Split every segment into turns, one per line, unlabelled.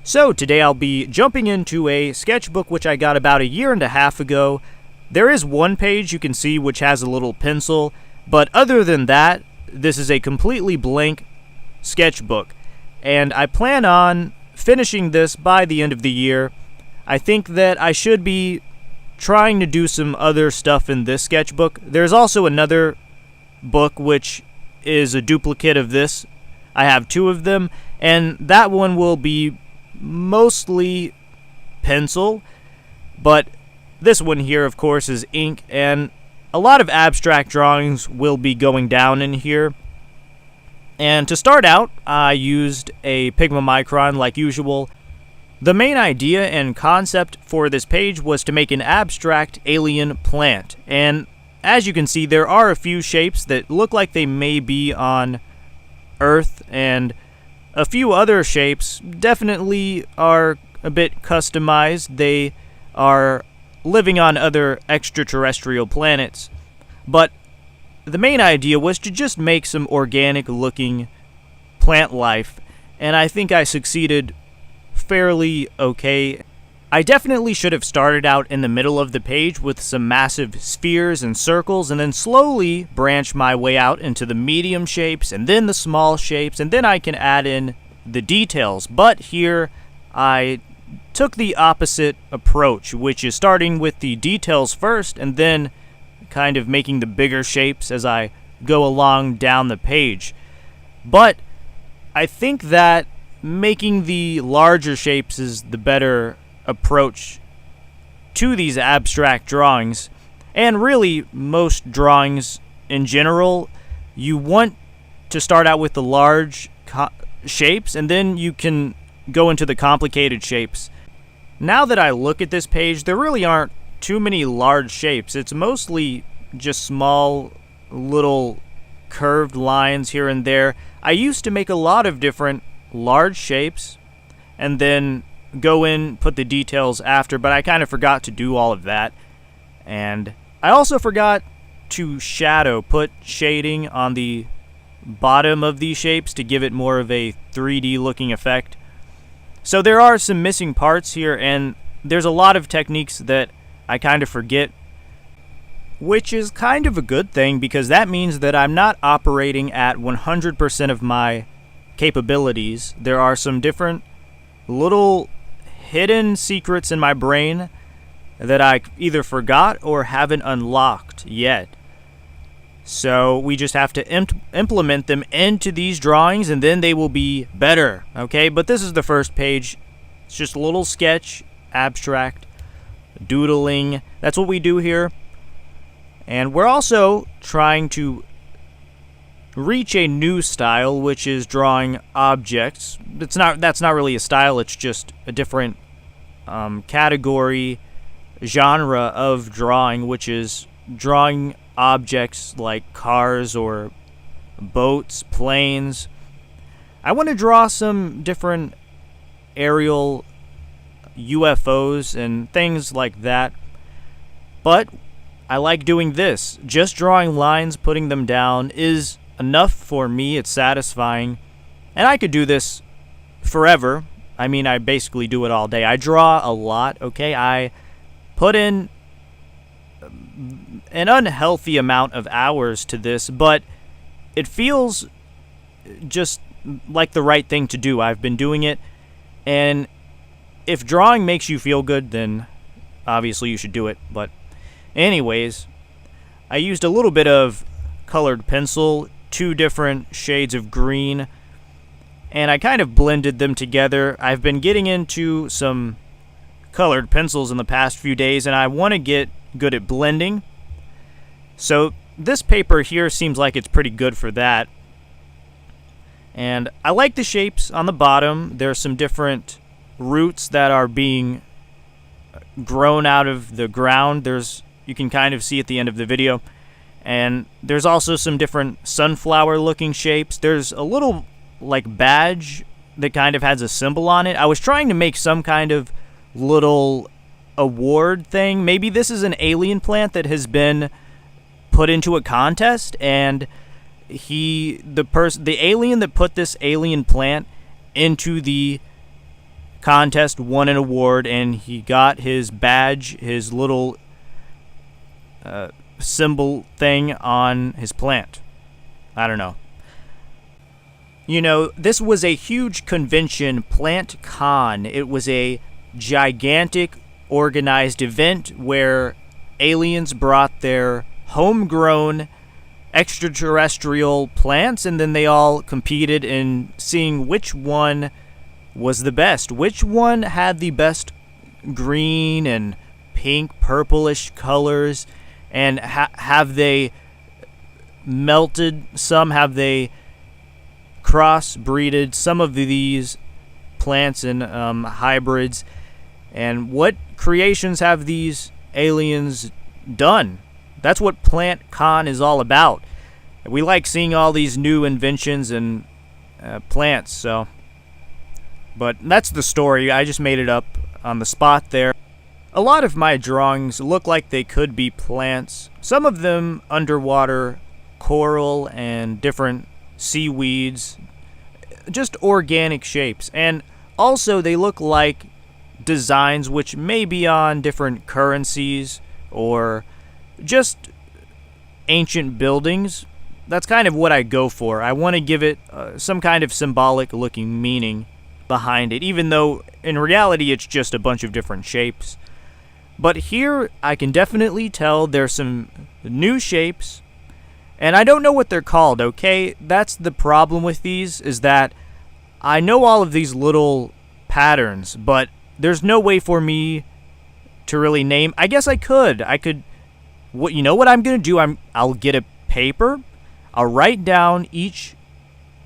So today I'll be jumping into a sketchbook which I got about a year and a half ago. There is one page you can see which has a little pencil, but other than that, this is a completely blank sketchbook. And I plan on finishing this by the end of the year. I think that I should be trying to do some other stuff in this sketchbook. There's also another book which is a duplicate of this. I have two of them, and that one will be mostly pencil, but this one here, of course, is ink, and a lot of abstract drawings will be going down in here. And to start out, I used a Pigma Micron like usual. The main idea and concept for this page was to make an abstract alien plant, and as you can see, there are a few shapes that look like they may be on Earth, and a few other shapes definitely are a bit customized. They are living on other extraterrestrial planets. But the main idea was to just make some organic looking plant life, and I think I succeeded fairly okay. I definitely should have started out in the middle of the page with some massive spheres and circles, and then slowly branch my way out into the medium shapes and then the small shapes, and then I can add in the details. But here I took the opposite approach, which is starting with the details first and then kind of making the bigger shapes as I go along down the page. But I think that making the larger shapes is the better approach to these abstract drawings, and really most drawings in general. You want to start out with the large shapes, and then you can go into the complicated shapes. Now that I look at this page, there really aren't too many large shapes. It's mostly just small little curved lines here and there. I used to make a lot of different large shapes and then go in, put the details after, but I kind of forgot to do all of that. And I also forgot to put shading on the bottom of these shapes to give it more of a 3D looking effect. So there are some missing parts here, and there's a lot of techniques that I kind of forget, which is kind of a good thing because that means that I'm not operating at 100% of my capabilities. There are some different little hidden secrets in my brain that I either forgot or haven't unlocked yet. So we just have to implement them into these drawings, and then they will be better, okay? But this is the first page. It's just a little sketch, abstract, doodling. That's what we do here. And we're also trying to reach a new style, which is drawing objects. That's not really a style, it's just a different category, genre of drawing, which is drawing objects like cars or boats, planes. I want to draw some different aerial UFOs and things like that, but I like doing this. Just drawing lines, putting them down is enough for me. It's satisfying, and I could do this forever. I mean, I basically do it all day. I draw a lot, okay? I put in an unhealthy amount of hours to this, but it feels just like the right thing to do. I've been doing it, and if drawing makes you feel good, then obviously you should do it. But anyways, I used a little bit of colored pencil, 2 different shades of green, and I kind of blended them together. I've been getting into some colored pencils in the past few days, and I want to get good at blending. So this paper here seems like it's pretty good for that. And I like the shapes on the bottom. There's some different roots that are being grown out of the ground. You can kind of see at the end of the video. And there's also some different sunflower looking shapes. There's a little like badge that kind of has a symbol on it. I was trying to make some kind of little award thing. Maybe this is an alien plant that has been put into a contest, and the alien that put this alien plant into the contest, won an award, and he got his badge, his little symbol thing on his plant. I don't know. You know, this was a huge convention, PlantCon. It was a gigantic organized event where aliens brought their homegrown extraterrestrial plants, and then they all competed in seeing which one was the best. Which one had the best green and pink, purplish colors, and have they melted some? Have they crossbreeded some of these plants and hybrids? And what creations have these aliens done? That's what PlantCon is all about. We like seeing all these new inventions and plants, so. But that's the story. I just made it up on the spot there. A lot of my drawings look like they could be plants. Some of them underwater coral and different seaweeds. Just organic shapes. And also they look like designs which may be on different currencies or just ancient buildings. That's kind of what I go for. I want to give it some kind of symbolic looking meaning behind it, even though in reality it's just a bunch of different shapes. But here I can definitely tell there's some new shapes, and I don't know what they're called, okay? That's the problem with these, is that I know all of these little patterns, but there's no way for me to really name. I guess I could. What you know what I'm gonna do? I'll get a paper. I'll write down each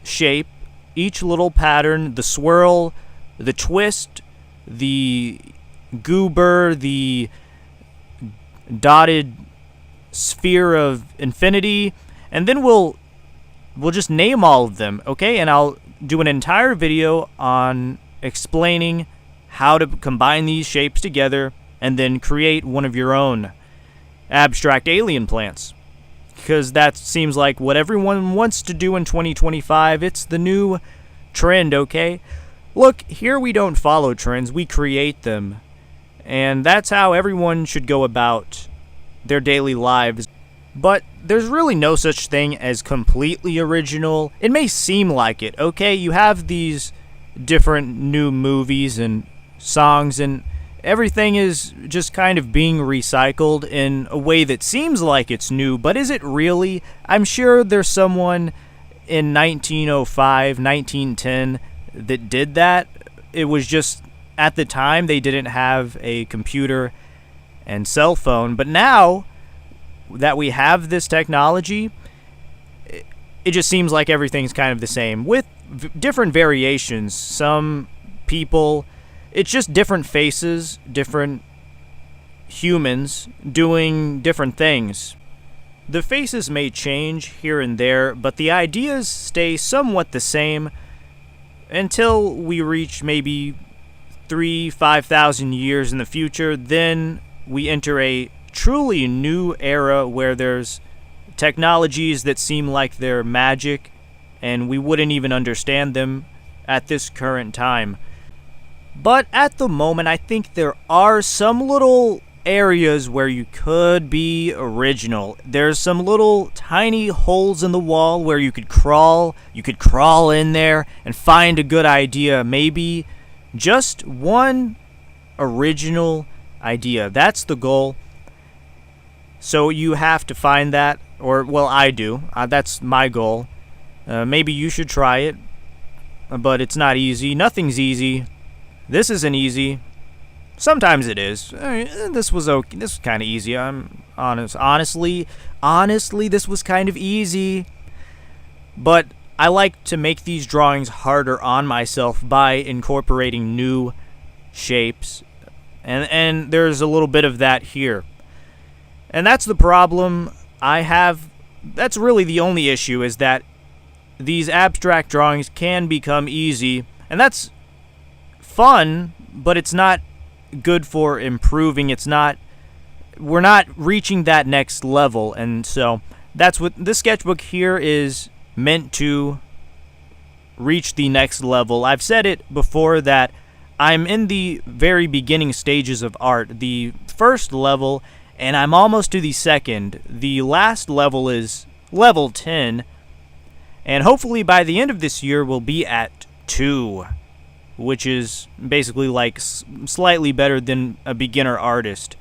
shape, each little pattern, the swirl, the twist, the goober, the dotted sphere of infinity, and then we'll just name all of them, okay? And I'll do an entire video on explaining how to combine these shapes together and then create one of your own abstract alien plants. Because that seems like what everyone wants to do in 2025. It's the new trend, okay? Look, here we don't follow trends, we create them. And that's how everyone should go about their daily lives. But there's really no such thing as completely original. It may seem like it, okay? You have these different new movies and songs, and everything is just kind of being recycled in a way that seems like it's new, but is it really? I'm sure there's someone in 1905, 1910 that did that. It was just, at the time, they didn't have a computer and cell phone, but now that we have this technology, it just seems like everything's kind of the same, with different variations. Some people, it's just different faces, different humans doing different things. The faces may change here and there, but the ideas stay somewhat the same until we reach maybe 5,000 years in the future. Then we enter a truly new era where there's technologies that seem like they're magic and we wouldn't even understand them at this current time. But at the moment, I think there are some little areas where you could be original. There's some little tiny holes in the wall where you could crawl in there and find a good idea. Maybe just one original idea. That's the goal. So you have to find that, or, well, I do. That's my goal. Maybe you should try it, but it's not easy. Nothing's easy. This isn't easy. Sometimes it is. This was okay. This was kind of easy. I'm honest. Honestly, this was kind of easy. But I like to make these drawings harder on myself by incorporating new shapes. And there's a little bit of that here. And that's the problem I have. That's really the only issue, is that these abstract drawings can become easy. And that's fun, but it's not good for improving. We're not reaching that next level. And so that's what this sketchbook here is meant to reach, the next level. I've said it before that I'm in the very beginning stages of art, the first level, and I'm almost to the second. The last level is level 10, and hopefully by the end of this year we'll be at 2, which is basically like slightly better than a beginner artist.